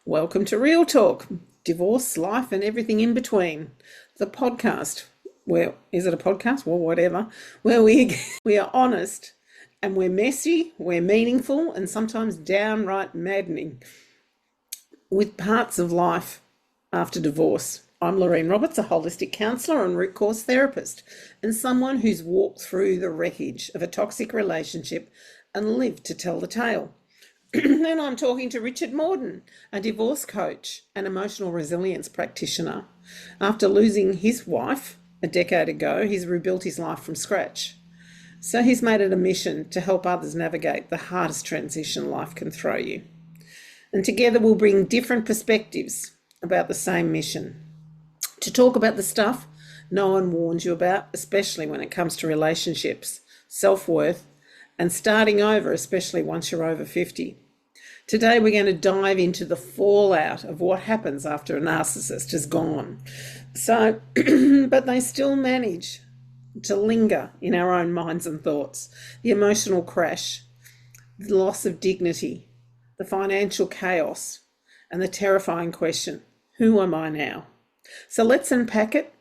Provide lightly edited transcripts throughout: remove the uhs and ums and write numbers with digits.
Welcome to Real Talk, divorce, life, and everything in between. The podcast, where is it a podcast? Well, whatever. Where we we are honest and we're messy, we're meaningful, and sometimes downright maddening with parts of life after divorce. I'm Lorene Roberts, a holistic counsellor and root cause therapist, and someone who's walked through the wreckage of a toxic relationship and lived to tell the tale. Then I'm talking to Richard Morden, a divorce coach and emotional resilience practitioner. After losing his wife a decade ago, he's rebuilt his life from scratch. So he's made it a mission to help others navigate the hardest transition life can throw you. And together we'll bring different perspectives about the same mission, to talk about the stuff no one warns you about, especially when it comes to relationships, self-worth, and starting over, especially once you're over 50. Today we're going to dive into the fallout of what happens after a narcissist is gone. So, but they still manage to linger in our own minds and thoughts. The emotional crash, the loss of dignity, the financial chaos, and the terrifying question, who am I now? So let's unpack it,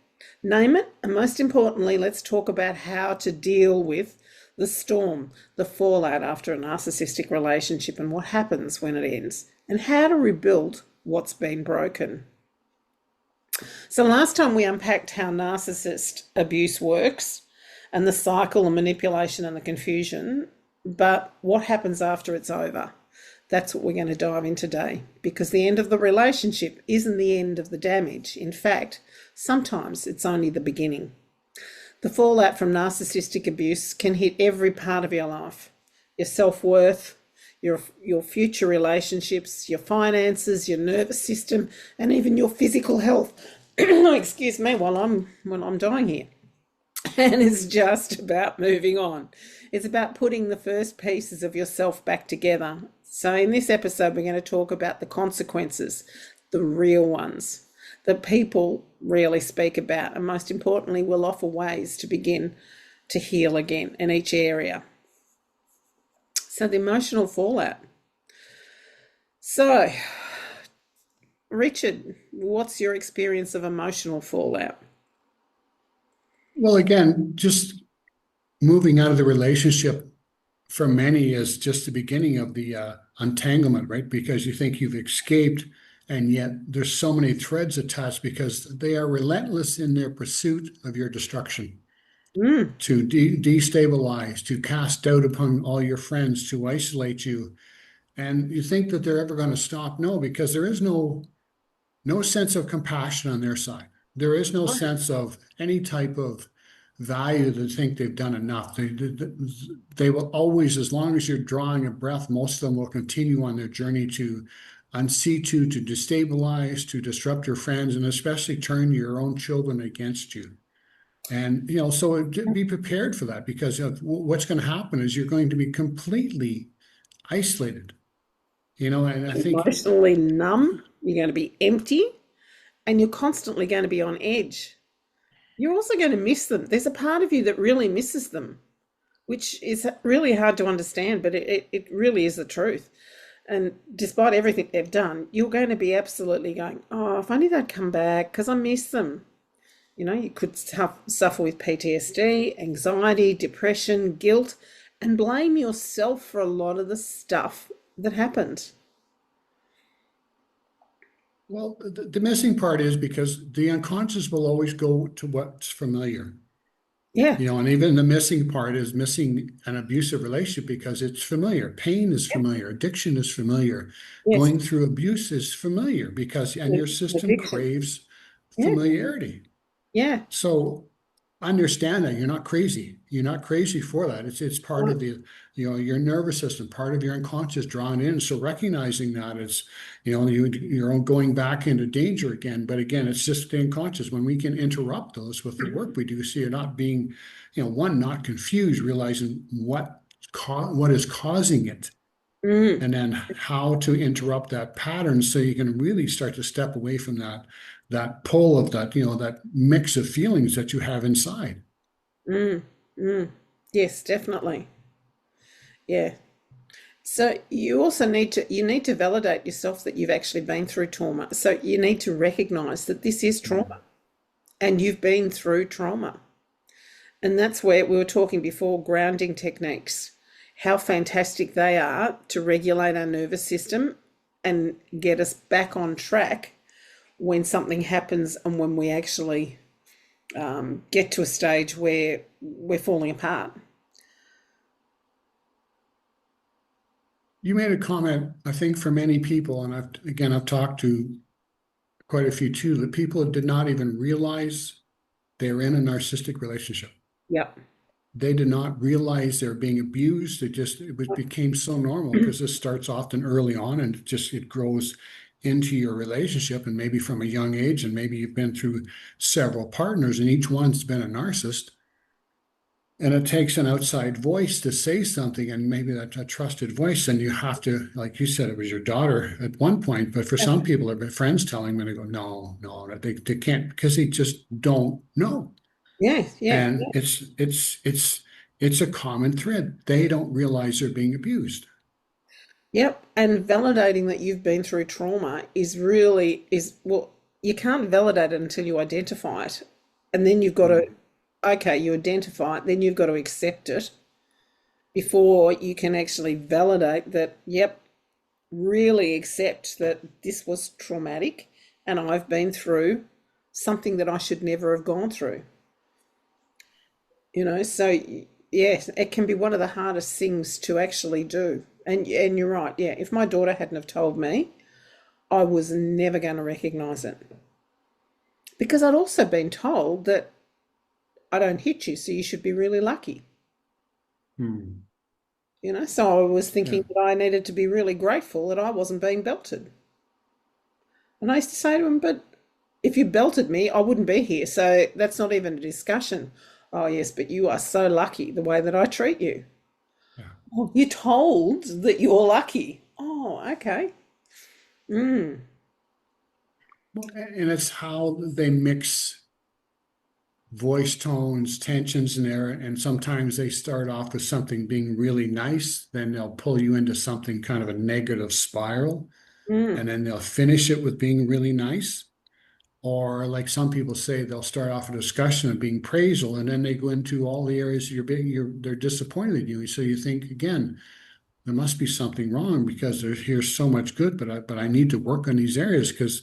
name it, and most importantly, let's talk about how to deal with the storm, the fallout after a narcissistic relationship and what happens when it ends, and how to rebuild what's been broken. So last time we unpacked how narcissist abuse works and the cycle and manipulation and the confusion, but what happens after it's over? That's what we're going to dive in today, because the end of the relationship isn't the end of the damage. In fact, sometimes it's only the beginning. The fallout from narcissistic abuse can hit every part of your life, your self-worth, your future relationships, your finances, your nervous system, and even your physical health. Excuse me, while I'm dying here. And it's just about moving on. It's about putting the first pieces of yourself back together. So in this episode, we're going to talk about the consequences, the real ones, that people rarely speak about, and most importantly, we'll offer ways to begin to heal again in each area. So the emotional fallout. So, Richard, what's your experience of emotional fallout? Well, again, just moving out of the relationship for many is just the beginning of the untanglement, right? Because you think you've escaped, and yet there's so many threads attached because they are relentless in their pursuit of your destruction, to destabilize, to cast doubt upon all your friends, to isolate you. And you think that they're ever going to stop? No, because there is no sense of compassion on their side. There is no sense of any type of value to think they've done enough. They will always, as long as you're drawing a breath, most of them will continue on their journey to unseat you, to destabilize, to disrupt your friends, and especially turn your own children against you. And, so be prepared for that, because what's going to happen is you're going to be completely isolated, and I think Emotionally numb, you're going to be empty, and you're constantly going to be on edge. You're also going to miss them. There's a part of you that really misses them, which is really hard to understand, but it really is the truth. And despite everything they've done, you're going to be absolutely going, oh, if only they'd come back, because I miss them. You could suffer with PTSD, anxiety, depression, guilt, and blame yourself for a lot of the stuff that happened. Well, the missing part is because the unconscious will always go to what's familiar. Yeah. And even the missing part is missing an abusive relationship because it's familiar. Pain is familiar. Addiction is familiar. Yes. Going through abuse is familiar and your system Addiction. craves Yeah. familiarity. Yeah. So understand that you're not crazy. You're not crazy for that. It's part of the, your nervous system, part of your unconscious drawn in. So recognizing that it's, you're going back into danger again. But again, it's just the unconscious. When we can interrupt those with the work we do, so you're not being, not confused, realizing what is causing it. And then how to interrupt that pattern so you can really start to step away from that pull of that mix of feelings that you have inside. Yes, definitely. Yeah. So you also need to validate yourself that you've actually been through trauma. So you need to recognize that this is trauma and you've been through trauma. And that's where we were talking before, grounding techniques, how fantastic they are to regulate our nervous system and get us back on track when something happens and when we actually get to a stage where we're falling apart. You made a comment, I think for many people, and I've talked to quite a few too, that people did not even realize they're in a narcissistic relationship. Yep. They did not realize they're being abused. It became so normal because this starts often early on and it grows into your relationship, and maybe from a young age, and maybe you've been through several partners and each one's been a narcissist. And it takes an outside voice to say something, and maybe that's a trusted voice. And you have to, like you said, it was your daughter at one point, but for some people, their friends telling them, they go, no, they can't, because they just don't know. Yeah, yeah. And it's a common thread. They don't realize they're being abused. Yep. And validating that you've been through trauma well, you can't validate it until you identify it. And then you've got to, okay, you identify it, then you've got to accept it before you can actually validate that, yep, really accept that this was traumatic and I've been through something that I should never have gone through. So yes, it can be one of the hardest things to actually do. And you're right, yeah. If my daughter hadn't have told me, I was never going to recognise it. Because I'd also been told that I don't hit you, so you should be really lucky. So I was thinking that I needed to be really grateful that I wasn't being belted. And I used to say to him, but if you belted me, I wouldn't be here. So that's not even a discussion. Oh, yes, but you are so lucky the way that I treat you. Yeah. Oh, you're told that you're lucky. Oh, okay. Well, and it's how they mix voice tones, tensions in there, and sometimes they start off with something being really nice, then they'll pull you into something kind of a negative spiral, and then they'll finish it with being really nice. Or like some people say, they'll start off a discussion of being praisal, and then they go into all the areas they're disappointed in you. So you think again, there must be something wrong because here's so much good, but I need to work on these areas because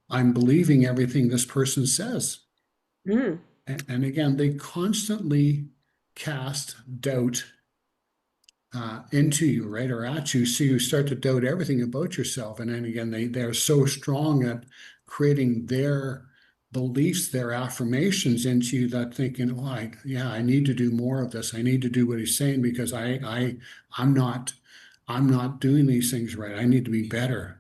I'm believing everything this person says. And again, they constantly cast doubt into you, right, or at you, so you start to doubt everything about yourself. And then again, they're so strong at creating their beliefs, their affirmations into you, that thinking, oh, I need to do more of this. I need to do what he's saying because I'm not doing these things right. I need to be better.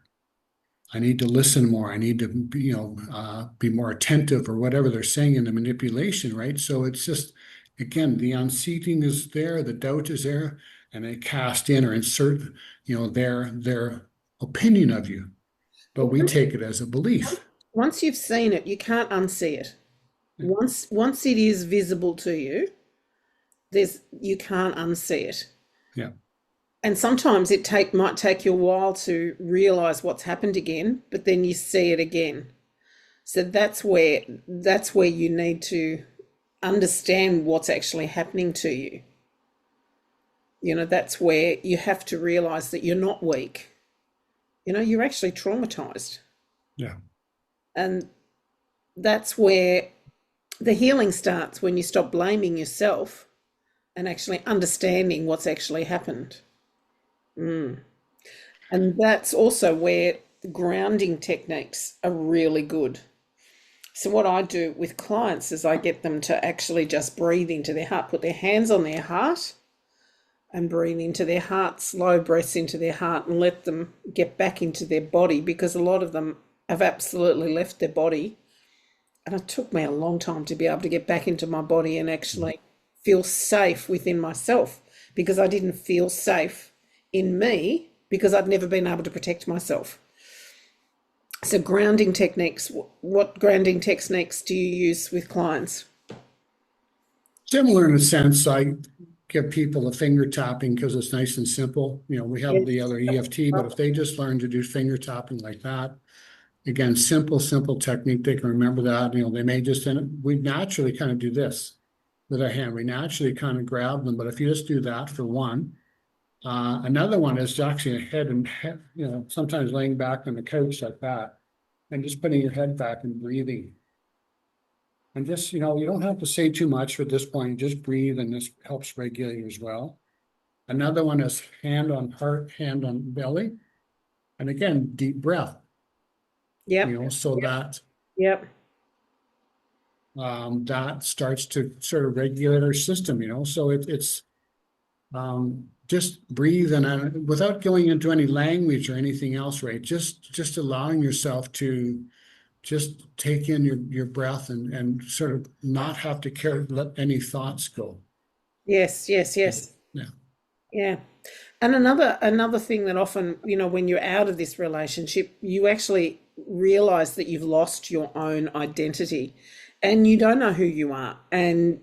I need to listen more. I need to be more attentive, or whatever they're saying in the manipulation, right? So it's just, again, the unseating is there, the doubt is there, and they cast in or insert, their opinion of you. But we take it as a belief. Once you've seen it, you can't unsee it. Once it is visible to you, you can't unsee it. Yeah. And sometimes might take you a while to realize what's happened again, but then you see it again. So that's where you need to understand what's actually happening to you. That's where you have to realize that you're not weak. You're actually traumatized. Yeah. And that's where the healing starts, when you stop blaming yourself and actually understanding what's actually happened. And that's also where grounding techniques are really good. So what I do with clients is I get them to actually just breathe into their heart, put their hands on their heart and breathe into their heart, slow breaths into their heart, and let them get back into their body, because a lot of them have absolutely left their body. And it took me a long time to be able to get back into my body and actually feel safe within myself, because I didn't feel safe in me because I'd never been able to protect myself. So grounding techniques, what grounding techniques do you use with clients? Similar in a sense. give people the finger tapping because it's nice and simple. You know, we have the other EFT, but if they just learn to do finger tapping like that, again, simple technique, they can remember that. You know, they may just, and we naturally kind of do this with our hand. We naturally kind of grab them, but if you just do that for one, another one is actually a head and head, you know, sometimes laying back on the couch like that and just putting your head back and breathing. And just, you know, you don't have to say too much at this point, just breathe, and this helps regulate as well. Another one is hand on heart, hand on belly. And again, deep breath. Yep. You know, so that Yep. that starts to sort of regulate our system, you know. So it's just breathe and without going into any language or anything else, right? Just allowing yourself to just take in your breath and sort of not have to let any thoughts go. Yes. Yeah. Yeah. And another thing that often, you know, when you're out of this relationship, you actually realize that you've lost your own identity and you don't know who you are. And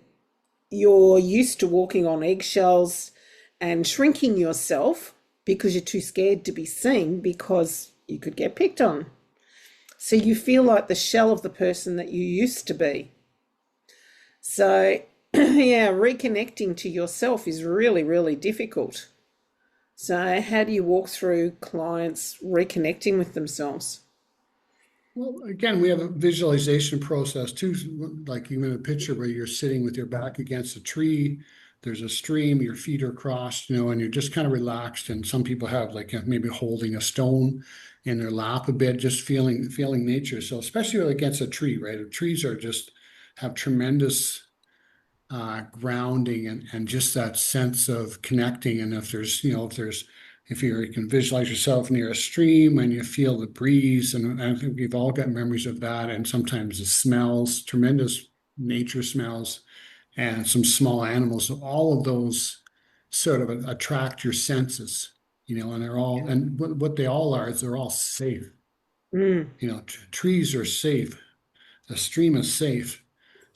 you're used to walking on eggshells and shrinking yourself because you're too scared to be seen because you could get picked on. So you feel like the shell of the person that you used to be. So, yeah, reconnecting to yourself is really, really difficult. So how do you walk through clients reconnecting with themselves? Well, again, we have a visualization process too, like even a picture where you're sitting with your back against a tree, there's a stream, your feet are crossed, you know, and you're just kind of relaxed. And some people have like maybe holding a stone in their lap a bit, just feeling nature. So especially against a tree, right? Trees are just have tremendous grounding and just that sense of connecting. And if there's, you know, if you can visualize yourself near a stream and you feel the breeze, and I think we've all got memories of that. And sometimes the smells, tremendous nature smells, and some small animals. So all of those sort of attract your senses, you know, and they're all, and what they all are is they're all safe. Mm. You know, trees are safe. The stream is safe.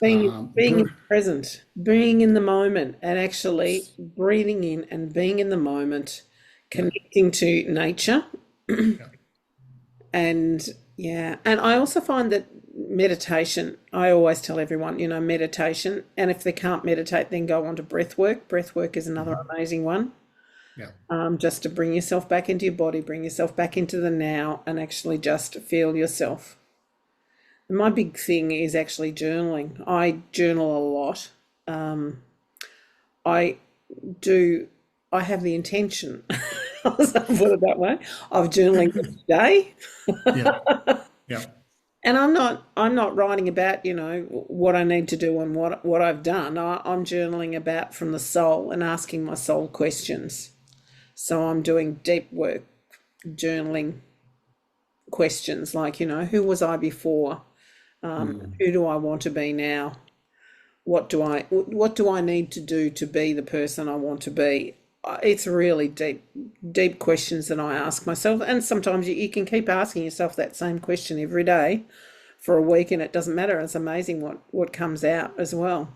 Being present, being in the moment, and actually breathing in and being in the moment, connecting to nature. Yeah. And yeah, and I also find that meditation, I always tell everyone, you know, meditation, and if they can't meditate, then go on to breath work. Breath work is another amazing one. Yeah. Just to bring yourself back into your body, bring yourself back into the now, and actually just feel yourself. My big thing is actually journaling. I journal a lot. I do, I have the intention, I'll put it that way, of journaling each day. Yeah. Yeah. And I'm not writing about, you know, what I need to do and what I've done. I'm journaling about from the soul and asking my soul questions. So I'm doing deep work journaling questions like, you know, who was I before? Who do I want to be now? What do I need to do to be the person I want to be? It's really deep questions that I ask myself, and sometimes you can keep asking yourself that same question every day for a week, and it doesn't matter. It's amazing what comes out as well.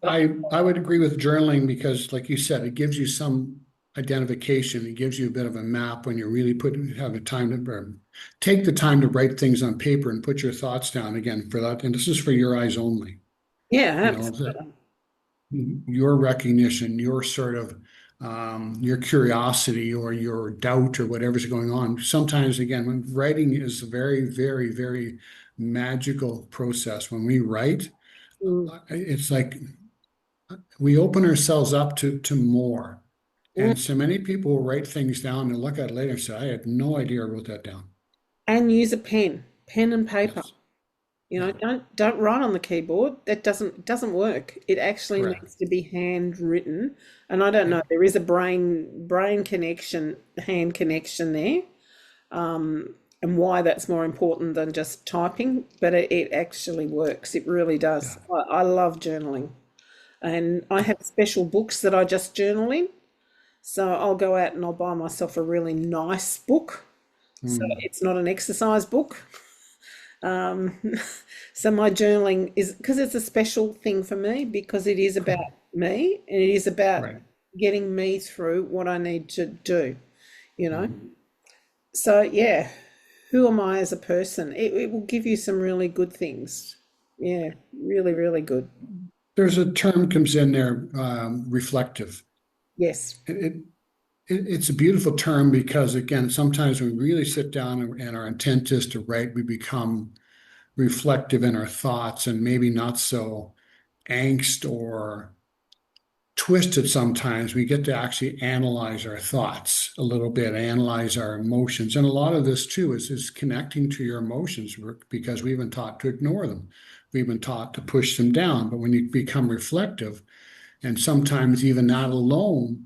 I would agree with journaling because, like you said, it gives you some identification. It gives you a bit of a map when you really have a time to take the time to write things on paper and put your thoughts down again for that. And this is for your eyes only. Yeah, You know, absolutely. your recognition, your sort of your curiosity or your doubt or whatever's going on. Sometimes, again, when writing is a very, very, very magical process. When we write, Mm, it's like we open ourselves up to more. mm. And so many people will write things down and look at it later and say, I had no idea I wrote that down. And use a pen and paper. Yes. You know, Yeah. don't write on the keyboard. That doesn't work. It actually Correct. needs to be handwritten. And I don't Yeah. know, there is a brain connection, hand connection there. And why that's more important than just typing, but it actually works. It really does. Yeah. I love journaling. And I have special books that I just journal in. So I'll go out and I'll buy myself a really nice book. So Mm. it's not an exercise book. Um, so my journaling is because it's a special thing for me because it is about me, and it is about Right. getting me through what I need to do, you know. So yeah, who am I as a person? It will give you some really good things. Yeah, really, really good. There's a term comes in there, reflective. Yes. It, it, it's a beautiful term because, again, sometimes when we really sit down and our intent is to write, we become reflective in our thoughts and maybe not so angst or twisted sometimes. We get to actually analyze our thoughts a little bit, analyze our emotions. And a lot of this too is connecting to your emotions because we've been taught to ignore them. We've been taught to push them down. But when you become reflective, and sometimes even not alone,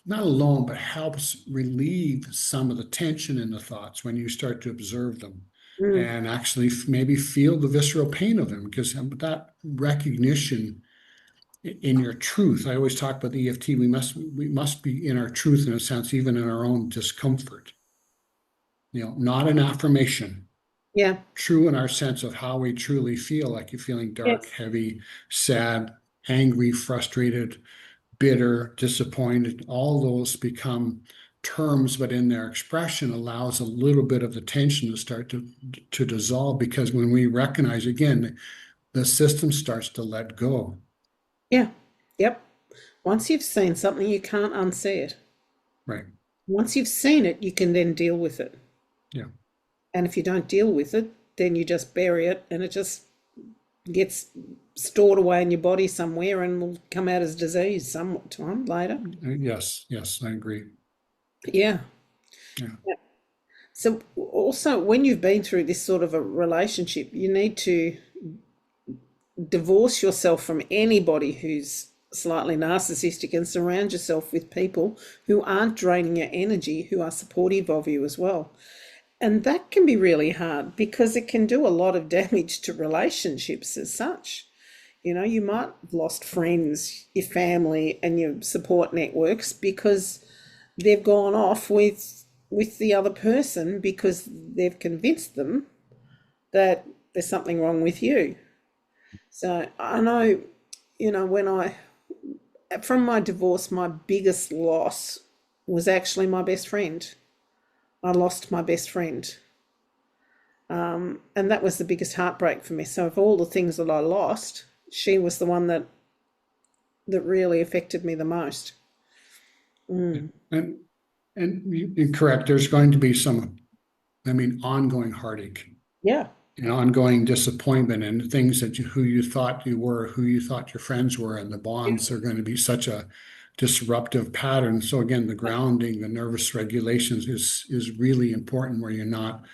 but helps relieve some of the tension in the thoughts when you start to observe them Mm, and actually maybe feel the visceral pain of them, because that recognition in your truth. I always talk about the EFT. We must be in our truth in a sense, even in our own discomfort. Not an affirmation. yeah. True in our sense of how we truly feel, like you're feeling dark, Yes. heavy, sad, angry, frustrated, bitter, disappointed. All those become terms, but in their expression allows a little bit of the tension to start to dissolve, because when we recognize again, the system starts to let go. Yeah. Yep. Once you've seen something, you can't unsee it. Right. Once you've seen it, you can then deal with it. Yeah. And if you don't deal with it, then you just bury it and it just gets stored away in your body somewhere and will come out as disease some time later. Yes. Yes. I agree. Yeah. Yeah. So also when you've been through this sort of a relationship, you need to divorce yourself from anybody who's slightly narcissistic and surround yourself with people who aren't draining your energy, who are supportive of you as well. And that can be really hard because it can do a lot of damage to relationships as such. You might have lost friends, your family, and your support networks because they've gone off with the other person because they've convinced them that there's something wrong with you. So I know, when from my divorce, my biggest loss was actually my best friend. I lost my best friend. And that was the biggest heartbreak for me. So of all the things that I lost, she was the one that really affected me the most. Mm. And you're correct. There's going to be some, ongoing heartache Yeah. and ongoing disappointment and things who you thought you were, who you thought your friends were, and the bonds are going to be such a disruptive pattern. So again, the grounding, the nervous regulations is really important, where you're not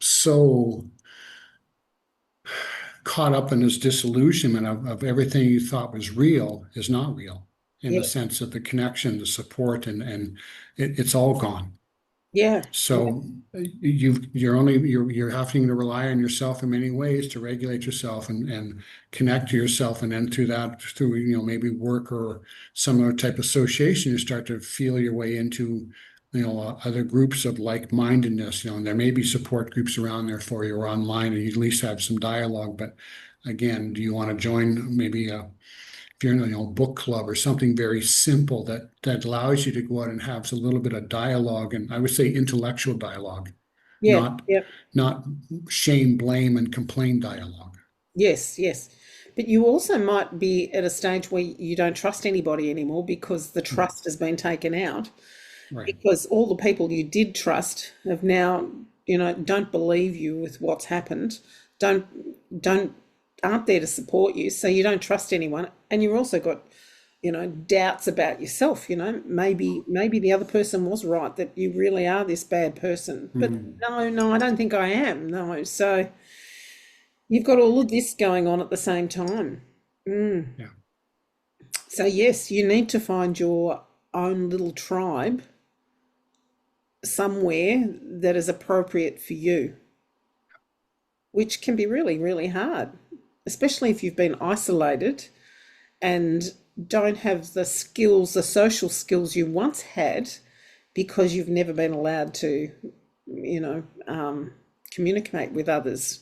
so caught up in this disillusionment of everything you thought was real is not real, in the Yeah. sense of the connection, the support, and it's all gone. Yeah. Yeah. So you're having to rely on yourself in many ways to regulate yourself and connect to yourself, and then through maybe work or some other type of association, you start to feel your way into other groups of like-mindedness. And there may be support groups around there for you or online, and you at least have some dialogue. But again, do you want to join maybe if you're in a book club or something very simple that allows you to go out and have a little bit of dialogue, and I would say intellectual dialogue, Yeah. not Yeah. not shame, blame, and complain dialogue. Yes. Yes. But you also might be at a stage where you don't trust anybody anymore because the Right, trust has been taken out. right. Because all the people you did trust have now, don't believe you with what's happened, don't don't aren't there to support you, so you don't trust anyone, and you've also got, doubts about yourself. Maybe the other person was right, that you really are this bad person, but Mm, no, I don't think I am. No, so you've got all of this going on at the same time. yeah, So yes, you need to find your own little tribe somewhere that is appropriate for you, which can be really, really hard, especially if you've been isolated and don't have the skills, the social skills you once had because you've never been allowed to, you know, communicate with others.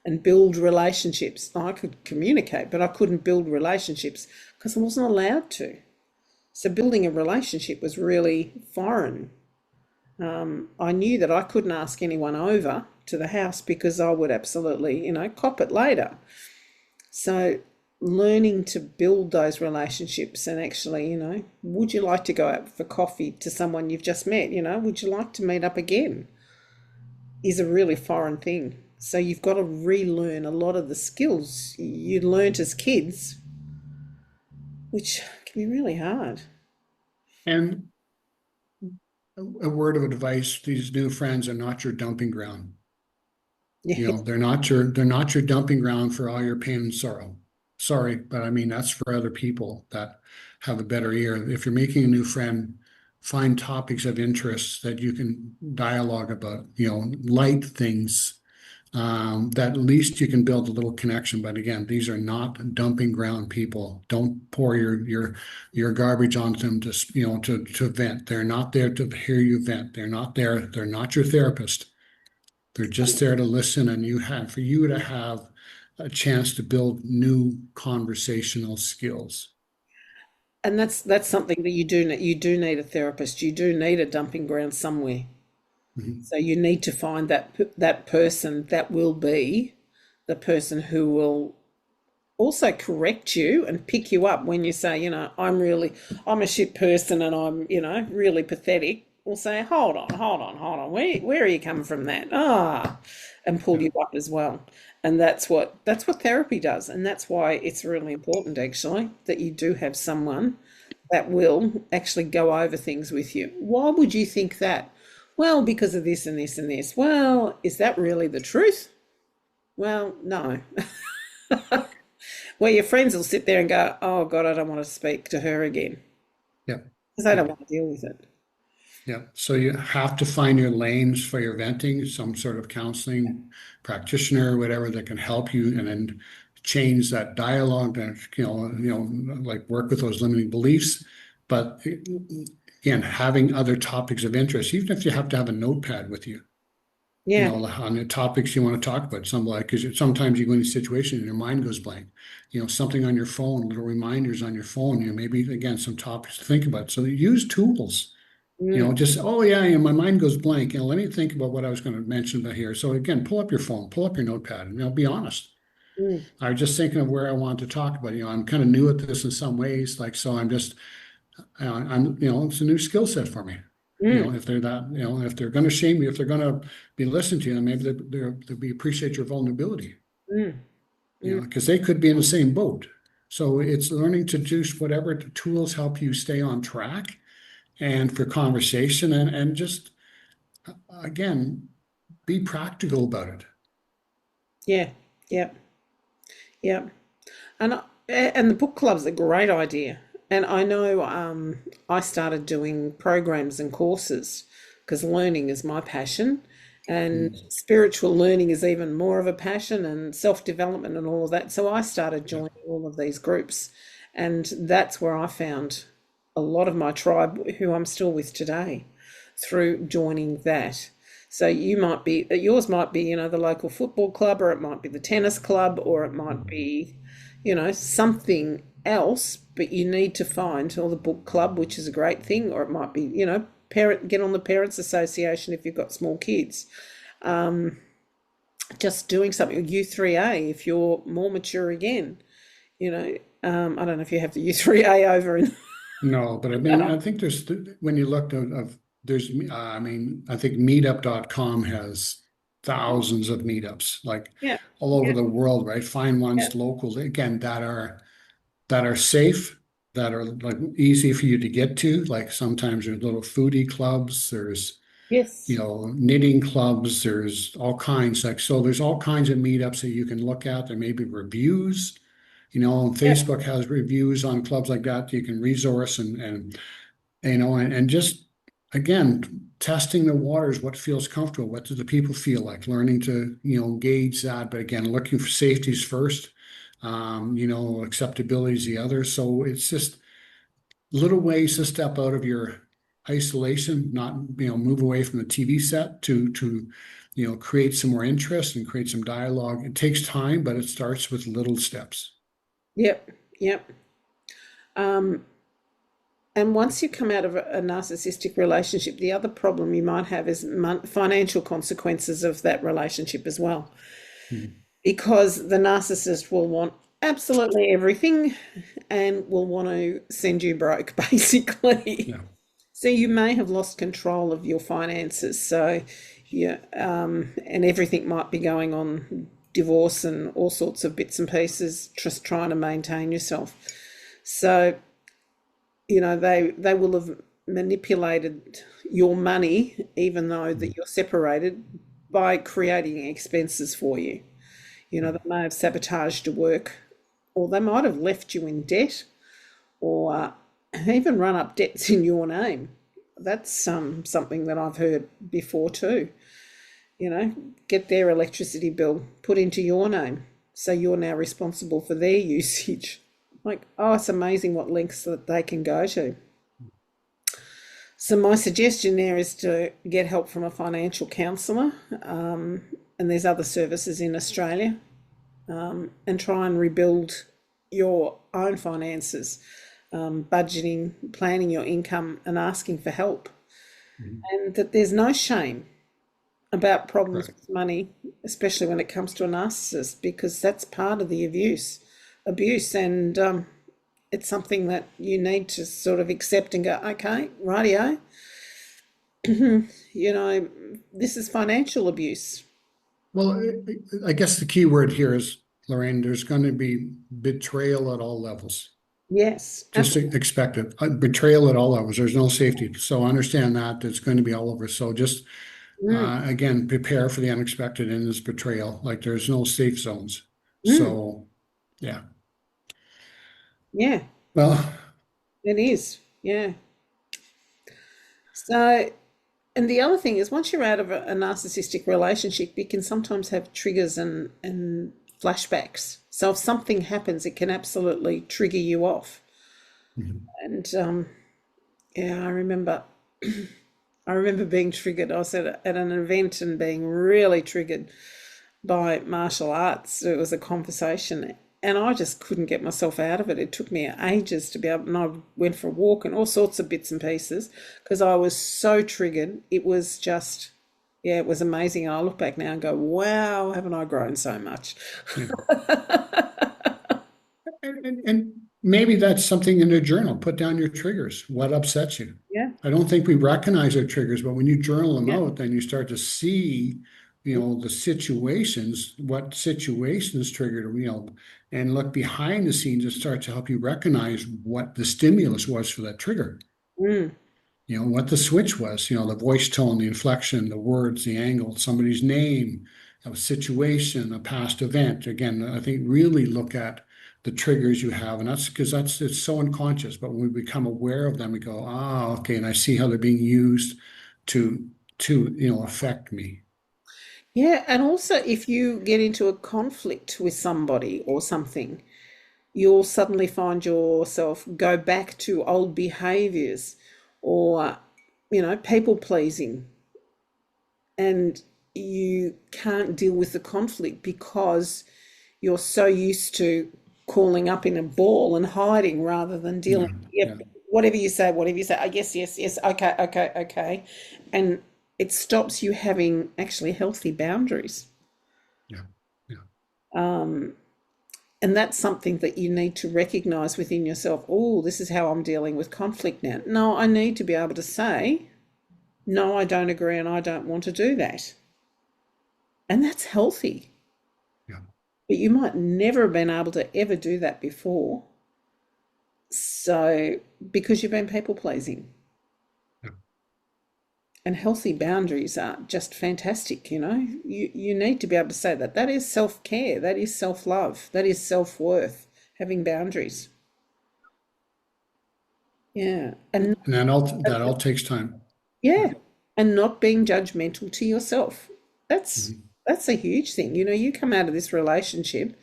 and build relationships. I could communicate, but I couldn't build relationships because I wasn't allowed to. So building a relationship was really foreign. I knew that I couldn't ask anyone over to the house because I would absolutely, cop it later. So learning to build those relationships and actually, would you like to go out for coffee to someone you've just met? Would you like to meet up again? Is a really foreign thing. So you've got to relearn a lot of the skills you learnt as kids, which can be really hard. And a word of advice, these new friends are not your dumping ground. Yeah. They're not your dumping ground for all your pain and sorrow. Sorry, but I mean that's for other people that have a better ear. If you're making a new friend, find topics of interest that you can dialogue about, light things that at least you can build a little connection. But again, these are not dumping ground people. Don't pour your garbage onto them to vent. They're not there to hear you vent. They're not there. They're not your therapist. They're just there to listen, and for you to have a chance to build new conversational skills. And that's something that you do need. You do need a therapist. You do need a dumping ground somewhere. Mhm. So you need to find that person that will be the person who will also correct you and pick you up when you say, I'm a shit person and I'm, really pathetic. We'll say, hold on. Where are you coming from that? And pull Yeah. you up as well. And that's what therapy does. And that's why it's really important actually that you do have someone that will actually go over things with you. Why would you think that? Well, because of this and this and this. Well, is that really the truth? Well, no. Where your friends will sit there and go, oh God, I don't want to speak to her again Yeah. because they Yeah. don't want to deal with it. Yeah. So you have to find your lanes for your venting, some sort of counseling practitioner, whatever that can help you and then change that dialogue and like work with those limiting beliefs. But again, having other topics of interest, even if you have to have a notepad with you, Yeah. on the topics you want to talk about, because sometimes you go into a situation and your mind goes blank. Something on your phone, little reminders on your phone, maybe again some topics to think about. So use tools. Mm, Just, oh yeah, my mind goes blank. Let me think about what I was going to mention about here. So again, pull up your phone, pull up your notepad, and be honest. mm, I was just thinking of where I want to talk about. I'm kind of new at this in some ways. So I'm just, it's a new skill set for me. mm, If they're that, if they're going to shame me, if they're going to be listening to you, then maybe they appreciate your vulnerability. mm, mm. Because they could be in the same boat. So it's learning to do whatever tools help you stay on track and for conversation and just again, be practical about it. Yeah. Yep. Yep. And the book club's a great idea. And I know I started doing programs and courses because learning is my passion, and Mm. spiritual learning is even more of a passion, and self-development and all of that. So I started Yeah. joining all of these groups, and that's where I found a lot of my tribe, who I'm still with today, through joining that. So yours might be, the local football club, or it might be the tennis club, or it might be, something else, but you need to find, or the book club, which is a great thing, or it might be, get on the parents association if you've got small kids. Just doing something, U3A if you're more mature again, I don't know if you have the U3A over in. No, but I mean, I think when you look there's, I mean, I think meetup.com has thousands of meetups, like Yeah, all over yeah, the world, right? Find yeah. ones locals, again, that are safe, that are like easy for you to get to. Like sometimes there's little foodie clubs, there's Yes. knitting clubs, there's all kinds, so there's all kinds of meetups that you can look at. There may be reviews, Yeah. Facebook has reviews on clubs like that you can resource and just again testing the waters, what feels comfortable, what do the people feel like, learning to gauge that, but again looking for safeties first, acceptability is the other. So it's just little ways to step out of your isolation, not move away from the TV set to create some more interest and create some dialogue. It takes time, but it starts with little steps. Yep, yep. And once you come out of a narcissistic relationship, the other problem you might have is financial consequences of that relationship as well. Mhm. Because the narcissist will want absolutely everything and will want to send you broke, basically. Yeah. So you may have lost control of your finances. So, yeah, and everything might be going on, divorce and all sorts of bits and pieces, just trying to maintain yourself. So, they will have manipulated your money, even though that you're separated, by creating expenses for you. They may have sabotaged your work, or they might have left you in debt, or even run up debts in your name. That's something that I've heard before too. Get their electricity bill put into your name, so you're now responsible for their usage. Like, oh, it's amazing what lengths that they can go to. So my suggestion there is to get help from a financial counsellor, and there's other services in Australia, and try and rebuild your own finances, budgeting, planning your income, and asking for help. And that there's no shame about problems Right. with money, especially when it comes to a narcissist, because that's part of the abuse, and it's something that you need to sort of accept and go, okay, rightio, this is financial abuse. Well, I guess the key word here is, Lorraine, there's going to be betrayal at all levels. Yes, Just expect it. Betrayal at all levels. There's no safety. So understand that it's going to be all over. So just, again, prepare for the unexpected in this betrayal. Like there's no safe zones. So, yeah. yeah, Well, it is. Yeah. So, and the other thing is, once you're out of a narcissistic relationship, you can sometimes have triggers and flashbacks. So if something happens, it can absolutely trigger you off. And yeah, I remember being triggered. I was at an event and being really triggered by martial arts. It was a conversation, and I just couldn't get myself out of it. It took me ages to be able, and I went for a walk and all sorts of bits and pieces because I was so triggered. It was just, yeah, it was amazing. And I look back now and go, wow, haven't I grown so much? and maybe that's something in a journal. Put down your triggers. What upsets you? Yeah, I don't think we recognize our triggers, but when you journal them yeah, out, then you start to see, the situations, what situations triggered, and look behind the scenes and start to help you recognize what the stimulus was for that trigger. What the switch was, the voice tone, the inflection, the words, the angle, somebody's name, a situation, a past event. Again, I think really look at the triggers you have, and that's because it's so unconscious. But when we become aware of them, we go, okay, and I see how they're being used to affect me. yeah. And also, if you get into a conflict with somebody or something, you'll suddenly find yourself go back to old behaviors or, people pleasing, and you can't deal with the conflict because you're so used to calling up in a ball and hiding rather than dealing. Yeah, Yep, yeah, whatever you say, I guess, yes, yes, okay, okay, okay. And it stops you having actually healthy boundaries. yeah, yeah. And that's something that you need to recognize within yourself. Oh, this is how I'm dealing with conflict now. No, I need to be able to say, no, I don't agree and I don't want to do that. And that's healthy. Yeah. But you might never have been able to ever do that before. So, because you've been people pleasing. Yeah. And healthy boundaries are just fantastic, You need to be able to say that. That is self-care, that is self-love, that is self-worth, having boundaries. Yeah. And And that all takes time. yeah, and not being judgmental to yourself. That's Mhm. that's a huge thing. You come out of this relationship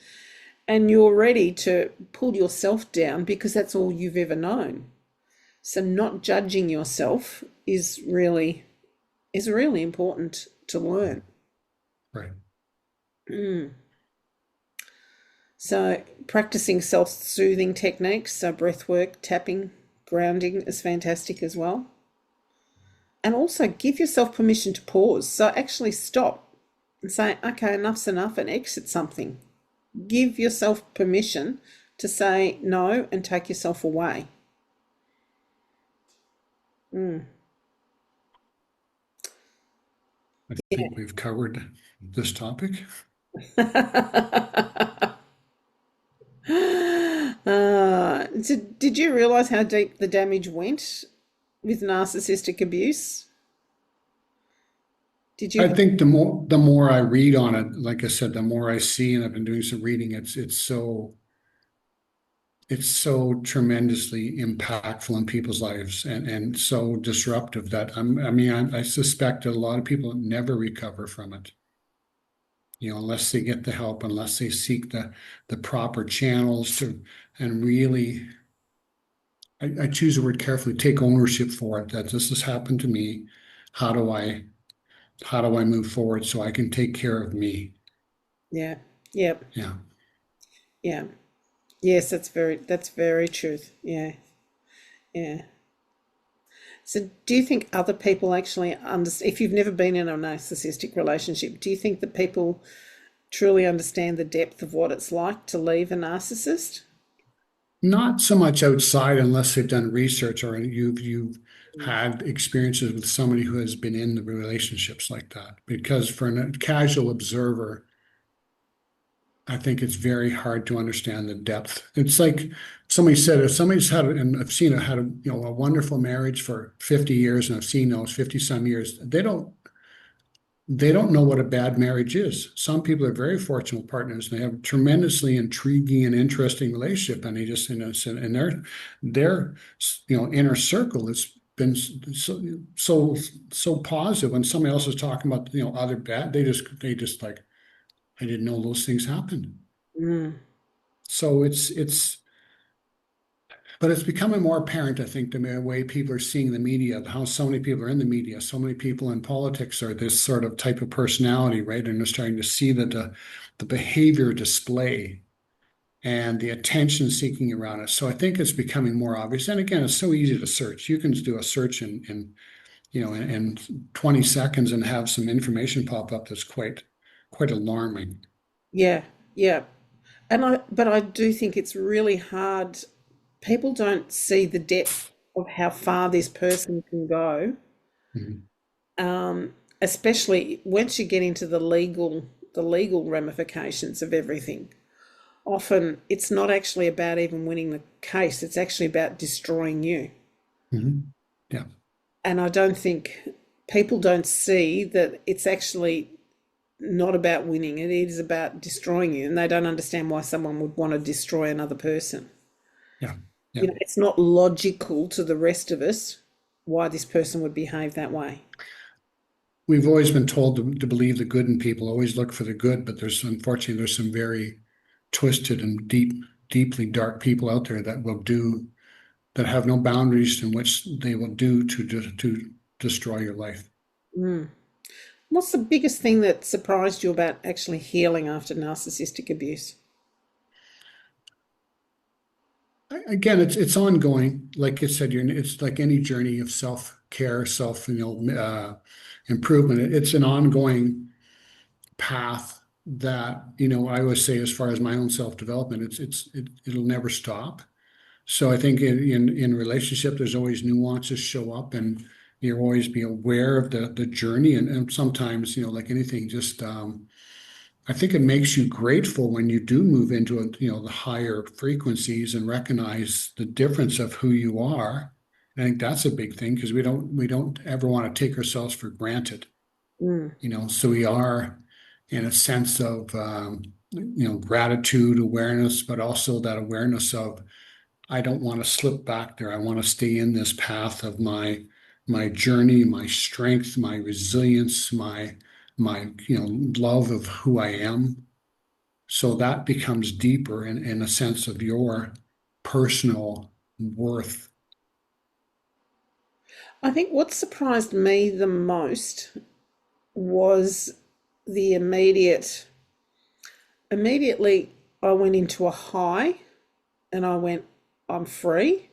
and you're ready to pull yourself down because that's all you've ever known. So not judging yourself is really important to learn. Right. Mm. So practicing self-soothing techniques, so breath work, tapping, grounding is fantastic as well. And also give yourself permission to pause. So actually stop and say, okay, enough's enough, and exit something. Give yourself permission to say no and take yourself away. Mm. I think we've covered this topic. So did you realize how deep the damage went with narcissistic abuse? Did I you? think the more I read on it, like I said, the more I see, and I've been doing some reading, it's so tremendously impactful in people's lives and so disruptive that I suspect that a lot of people never recover from it, unless they get the help, unless they seek the proper channels to, and really, I choose the word carefully, take ownership for it, that this has happened to me. How do I how do I move forward so I can take care of me? Yeah. Yep. Yeah. Yeah. Yes, that's very truth. Yeah. Yeah. So do you think other people actually understand, if you've never been in a narcissistic relationship, do you think that people truly understand the depth of what it's like to leave a narcissist? Not so much outside unless they've done research or you've had experiences with somebody who has been in the relationships like that. Because for a casual observer, I think it's very hard to understand the depth. It's like somebody said, if somebody's had, and I've seen it, had a wonderful marriage for 50 years, and I've seen those 50 some years, they don't know what a bad marriage is. Some people are very fortunate partners and they have a tremendously intriguing and interesting relationship, and they just, in their inner circle, it's been so positive. When somebody else is talking about other bad, they just like, I didn't know those things happened. Mm. So but it's becoming more apparent, I think, the way people are seeing the media, how so many people are in the media, so many people in politics are this sort of type of personality, right? And they're starting to see that the behavior display and the attention seeking around it. So I think it's becoming more obvious. And again, it's so easy to search. You can do a search in 20 seconds and have some information pop up that's quite alarming. Yeah. Yeah. But I do think it's really hard. People don't see the depth of how far this person can go, Mhm. especially once you get into the legal ramifications of everything. Often it's not actually about even winning the case, it's actually about destroying you. Mhm. Yeah. And I don't think people don't see that it's actually not about winning, it is about destroying you. And they don't understand why someone would want to destroy another person. Yeah. Yeah. It's not logical to the rest of us why this person would behave that way. We've always been told to believe the good in people, always look for the good, but unfortunately, there's some very twisted and deeply dark people out there that have no boundaries in which they will do to destroy your life. Mm. What's the biggest thing that surprised you about actually healing after narcissistic abuse? Again, it's ongoing. Like I said, it's like any journey of self-care, improvement. It's an ongoing path that, I always say, as far as my own self-development, it'll never stop. So I think in relationship, there's always nuances show up, and you always be aware of the journey. And sometimes, like anything, just I think it makes you grateful when you do move into the higher frequencies and recognize the difference of who you are. I think that's a big thing because we don't ever want to take ourselves for granted. Mm. So we are in a sense of gratitude, awareness, but also that awareness of, I don't want to slip back there. I want to stay in this path of my journey, my strength, my resilience, my love of who I am. So that becomes deeper in a sense of your personal worth. I think what surprised me the most was the immediately I went into a high and I went, I'm free.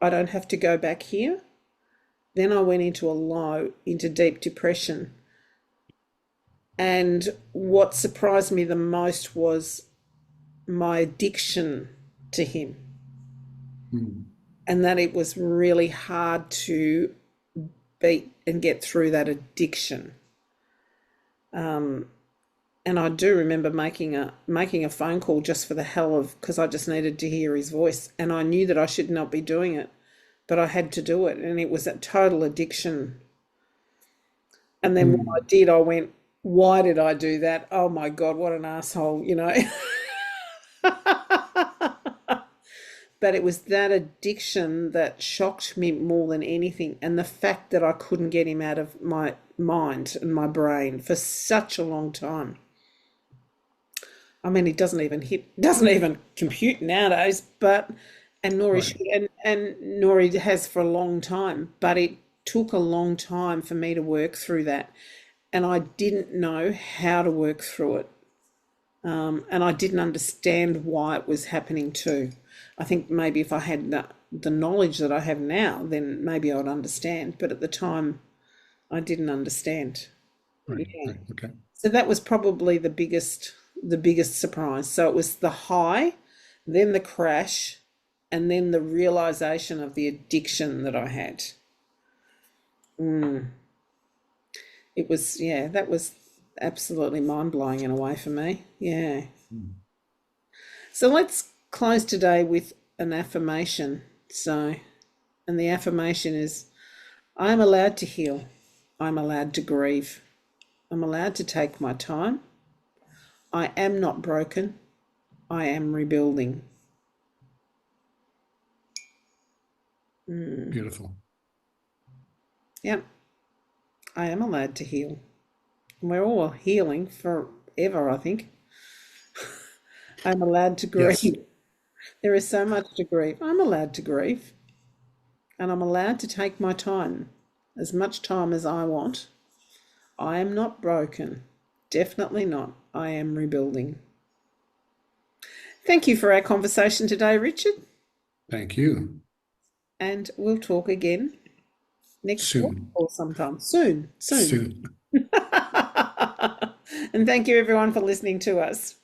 I don't have to go back here. Then I went into a low, into deep depression. And what surprised me the most was my addiction to him. And that it was really hard to beat and get through that addiction. And I do remember making a phone call just for the hell of, because I just needed to hear his voice, and I knew that I should not be doing it, but I had to do it, and it was a total addiction. And then when I did, I went, why did I do that? Oh my God, what an asshole, you know. But it was that addiction that shocked me more than anything, and the fact that I couldn't get him out of my mind and my brain for such a long time. I mean, he doesn't even compute nowadays, nor he has for a long time. But it took a long time for me to work through that, and I didn't know how to work through it, and I didn't understand why it was happening too. I think maybe if I had the knowledge that I have now, then maybe I would understand. But at the time, I didn't understand. Right. Yeah. Right. Okay. So that was probably the biggest surprise. So it was the high, then the crash, and then the realization of the addiction that I had. It was, that was absolutely mind-blowing in a way for me. Yeah. So let's close today with an affirmation. And the affirmation is, I am allowed to heal. I'm allowed to grieve. I'm allowed to take my time. I am not broken. I am rebuilding. Beautiful. Yep. I am allowed to heal. We're all healing forever, I think. I'm allowed to grieve. Yes. There is so much to grieve. I'm allowed to grieve. And I'm allowed to take my time, as much time as I want. I am not broken. Definitely not. I am rebuilding. Thank you for our conversation today, Richard. Thank you. And we'll talk again next week Soon. or sometime. Soon. Soon. And thank you everyone for listening to us.